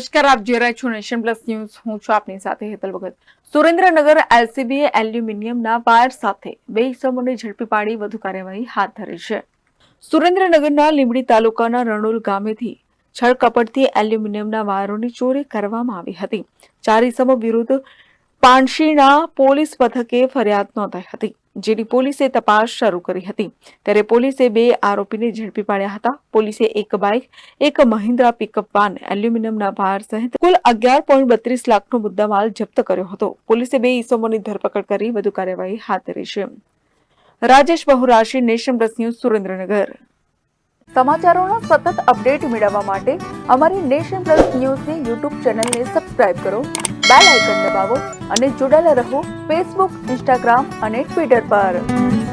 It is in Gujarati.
નમસ્કાર, આપ જોઈ રહ્યા છો નેશન પ્લસ ન્યૂઝ. હું છું આપની સાથે હેતલ ભગત. સુરેન્દ્રનગર એલસીબીએ એલ્યુમિનિયમના વાયર સાથે 2 ઇસમોને ઝડપી પાડી વધુ કાર્યવાહી હાથ ધરી છે. સુરેન્દ્રનગરના લીંબડી તાલુકાના રણોલ ગામેથી છળકપટથી એલ્યુમિનિયમના વાયરોની ચોરી કરવામાં આવી હતી. 4 ઇસમો વિરુદ્ધ પાણશીના પોલીસ મથકે ફરિયાદ નોંધાઈ હતી, જેની પોલીસે તપાસ શરૂ કરી હતી. ત્યારે પોલીસે 2 આરોપીને ઝડપી પાડ્યા હતા. પોલીસે 1 બાઇક, 1 મહિન્દ્રા પિકઅપ વાન, એલ્યુમિનિયમના વાયર સહિત કુલ 11.32 લાખનો મુદ્દામાલ જપ્ત કર્યો હતો. પોલીસે 2 ઇસમોની ધરપકડ કરી વધુ કાર્યવાહી હાથ ધરી છે. Rajesh બહુરાશી, nation plus news, Surendranagar. સમાચારોના સતત અપડેટ મેળવવા માટે અમારી નેશન પ્લસ ન્યૂઝની યુટ્યુબ ચેનલને સબસ્ક્રાઇબ કરો, બેલ આઇકન દબાવો અને જોડાયેલા રહો ફેસબુક, ઇન્સ્ટાગ્રામ અને ટ્વિટર પર.